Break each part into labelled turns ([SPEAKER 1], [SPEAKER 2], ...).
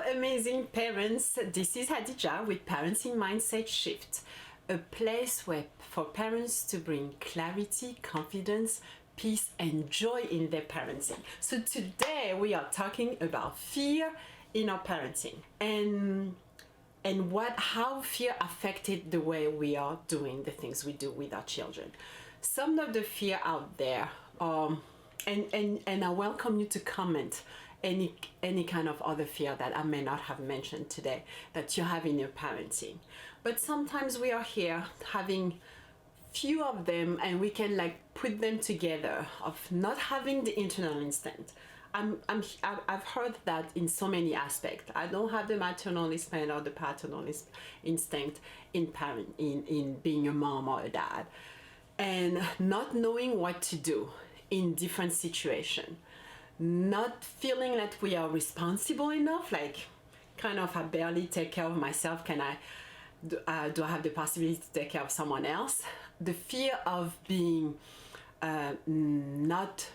[SPEAKER 1] amazing parents. This is Hadija with Parenting Mindset Shift, a place where for parents to bring clarity, confidence, peace, and joy in their parenting. So today we are talking about fear in our parenting and how fear affected the way we are doing the things we do with our children. Some of the fear out there, and I welcome you to comment any kind of other fear that I may not have mentioned today that you have in your parenting. But sometimes we are here having few of them, and we can like put them together of not having the internal instinct. I've heard that in so many aspects. I don't have the maternal instinct or the paternal instinct in being a mom or a dad, and not knowing what to do in different situations, not feeling that we are responsible enough, like kind of I barely take care of myself. Do I have the possibility to take care of someone else? The fear of being not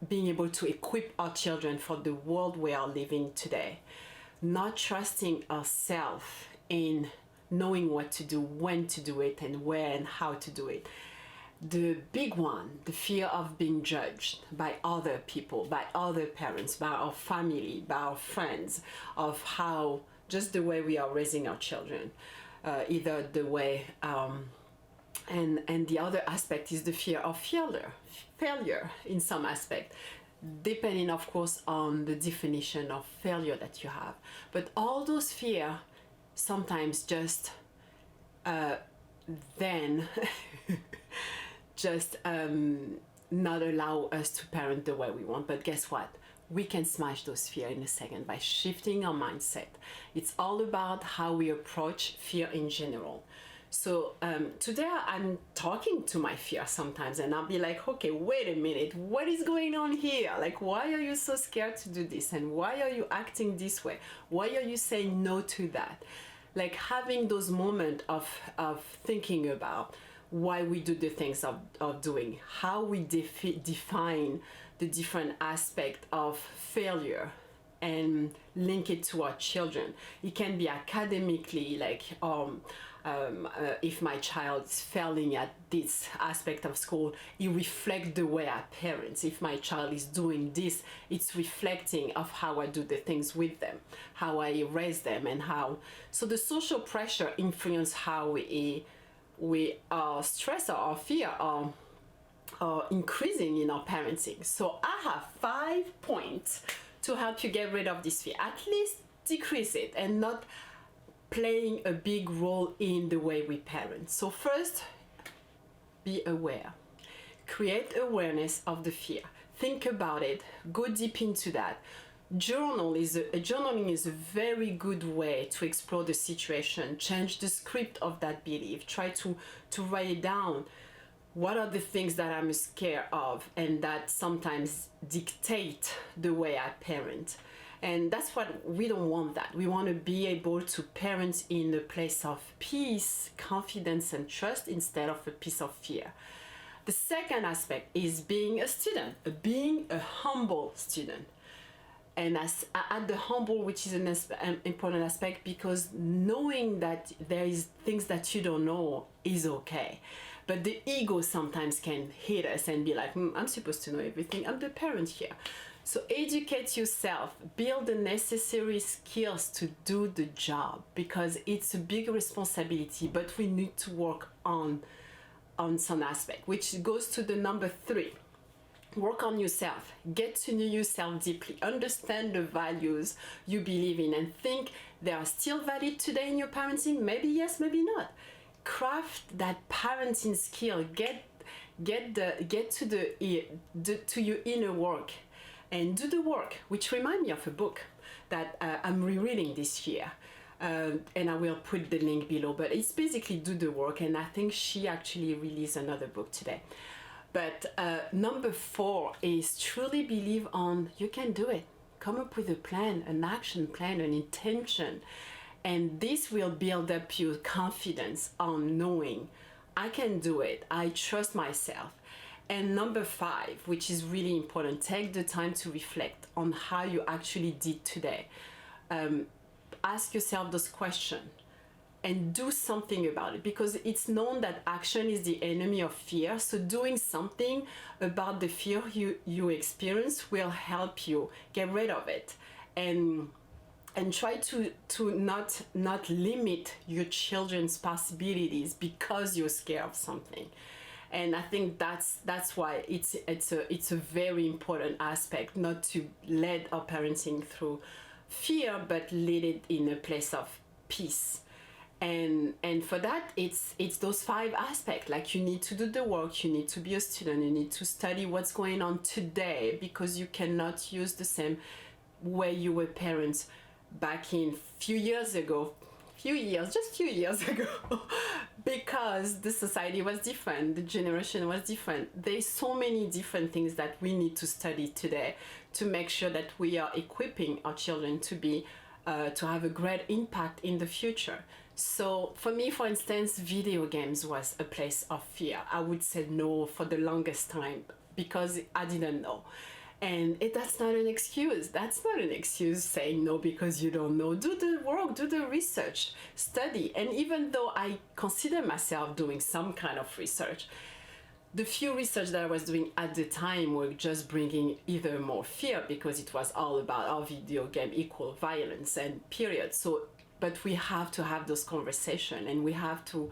[SPEAKER 1] being able to equip our children for the world we are living today, not trusting ourselves in knowing what to do, when to do it, and where and how to do it. The big one, the fear of being judged by other people, by other parents, by our family, by our friends, of how just the way we are raising our children, either the way and the other aspect is the fear of failure in some aspect, depending of course on the definition of failure that you have. But all those fear sometimes just then just not allow us to parent the way we want. But guess what? We can smash those fear in a second by shifting our mindset. It's all about how we approach fear in general. So today I'm talking to my fear sometimes, and I'll be like, okay, wait a minute, what is going on here? Like, why are you so scared to do this? And why are you acting this way? Why are you saying no to that? Like having those moments of thinking about why we do the things of doing, how we define the different aspect of failure and link it to our children. It can be academically, like if my child is failing at this aspect of school, it reflects the way I parent. If my child is doing this, it's reflecting of how I do the things with them, how I raise them, and how. So the social pressure influence how we stress or fear are increasing in our parenting. So I have 5 points to help you get rid of this fear, at least decrease it, and not playing a big role in the way we parent. So first, be aware. Create awareness of the fear. Think about it. Go deep into that. Journaling is a very good way to explore the situation, change the script of that belief, try to write it down. What are the things that I'm scared of and that sometimes dictate the way I parent? And that's what we don't want. That we want to be able to parent in a place of peace, confidence, and trust instead of a piece of fear. The second aspect is being a student, being a humble student. And at the humble, which is an important aspect, because knowing that there is things that you don't know is okay. But the ego sometimes can hit us and be like, I'm supposed to know everything. I'm the parent here. So educate yourself, build the necessary skills to do the job, because it's a big responsibility, but we need to work on some aspect, which goes to the number 3. Work on yourself, get to know yourself deeply, understand the values you believe in, and think they are still valid today in your parenting. Maybe yes, maybe not. Craft that parenting skill. Get to your inner work and do the work. Which reminds me of a book that I'm rereading this year. And I will put the link below. But it's basically do the work, and I think she actually released another book today. But number 4 is truly believe on you can do it. Come up with a plan, an action plan, an intention. And this will build up your confidence on knowing I can do it. I trust myself. And number 5, which is really important, take the time to reflect on how you actually did today. ask yourself those questions and do something about it, because it's known that action is the enemy of fear. So doing something about the fear you experience will help you get rid of it, and try to not limit your children's possibilities because you're scared of something. And I think that's why it's a very important aspect, not to lead our parenting through fear, but lead it in a place of peace. And for that, it's those 5 aspects. Like, you need to do the work, you need to be a student, you need to study what's going on today, because you cannot use the same way you were parents back in few years ago, just few years ago, because the society was different, the generation was different. There's so many different things that we need to study today to make sure that we are equipping our children to be to have a great impact in the future. So for me, for instance, video games was a place of fear. I would say no for the longest time because I didn't know. And that's not an excuse. That's not an excuse, saying no because you don't know. Do the work, do the research, study. And even though I consider myself doing some kind of research, the few research that I was doing at the time were just bringing either more fear, because it was all about our video game equal violence and period. So, but we have to have those conversations, and we have to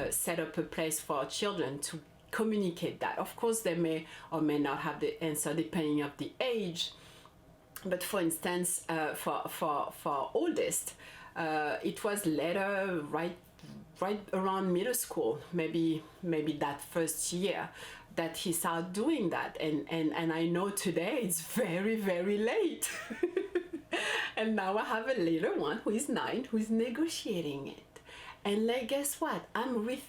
[SPEAKER 1] set up a place for our children to communicate that. Of course, they may or may not have the answer depending on the age. But for instance, for oldest, it was later, right around middle school, maybe that first year, that he started doing that. And I know today it's very, very late. And now I have a little one who is 9, who is negotiating it. And like, guess what?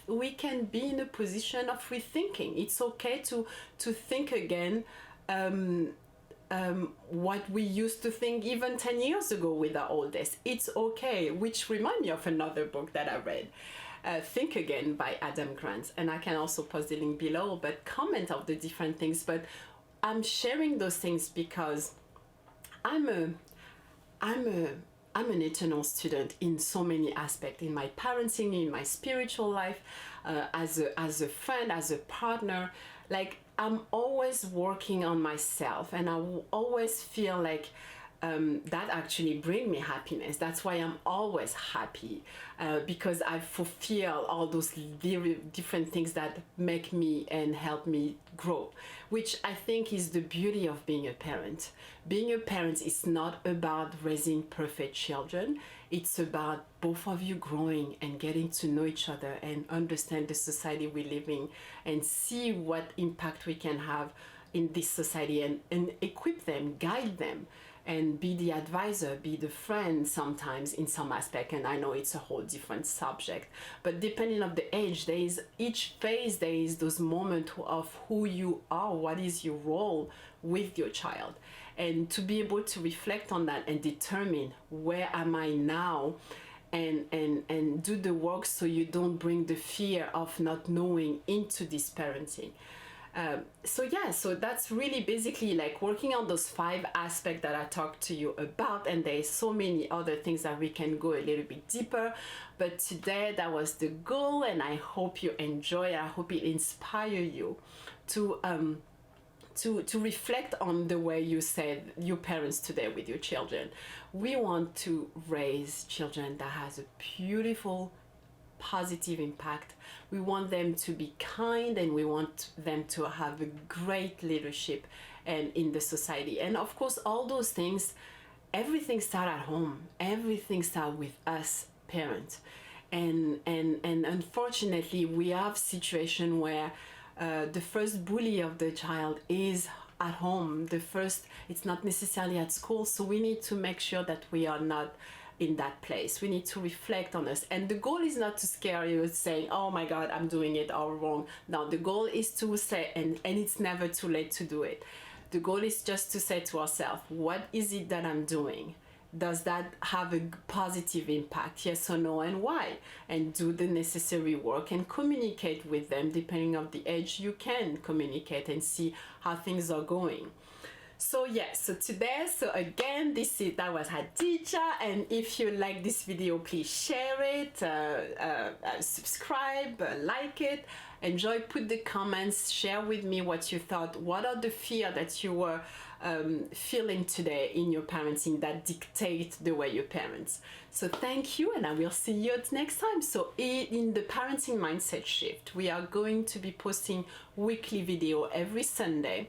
[SPEAKER 1] We can be in a position of rethinking. It's okay to think again what we used to think even 10 years ago with our oldest. It's okay, which remind me of another book that I read, Think Again by Adam Grant. And I can also post the link below, but comment of the different things. But I'm sharing those things because I'm an eternal student in so many aspects, in my parenting, in my spiritual life, as a friend, as a partner. Like, I'm always working on myself, and I always feel like that actually bring me happiness. That's why I'm always happy, because I fulfill all those very different things that make me and help me grow, which I think is the beauty of being a parent. Being a parent is not about raising perfect children. It's about both of you growing and getting to know each other and understand the society we live in, and see what impact we can have in this society, and equip them, guide them, and be the advisor, be the friend sometimes in some aspect. And I know it's a whole different subject, but depending on the age, there is each phase, there is those moments of who you are, what is your role with your child, and to be able to reflect on that and determine where am I now, and do the work so you don't bring the fear of not knowing into this parenting. So that's really basically like working on those 5 aspects that I talked to you about, and there's so many other things that we can go a little bit deeper, but today that was the goal, and I hope you enjoy it. I hope it inspires you to reflect on the way you said your parents today with your children. We want to raise children that has a beautiful positive impact. We want them to be kind, and we want them to have a great leadership and in the society. And of course, all those things, everything starts at home. Everything starts with us parents. And unfortunately, we have situation where the first bully of the child is at home. It's not necessarily at school. So we need to make sure that we are not in that place. We need to reflect on us. And the goal is not to scare you saying, oh my God, I'm doing it all wrong. No, the goal is to say, and it's never too late to do it. The goal is just to say to ourselves, what is it that I'm doing? Does that have a positive impact? Yes or no, and why? And do the necessary work and communicate with them. Depending on the age, you can communicate and see how things are going. So yeah, so today, so again, that was Hadija, and if you like this video, please share it, subscribe, like it, enjoy, put the comments, share with me what you thought, what are the fear that you were feeling today in your parenting that dictate the way you parent. So thank you, and I will see you next time. So in the Parenting Mindset Shift, we are going to be posting weekly video every Sunday.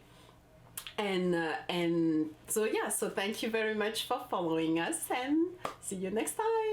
[SPEAKER 1] And so yeah, so thank you very much for following us, and see you next time.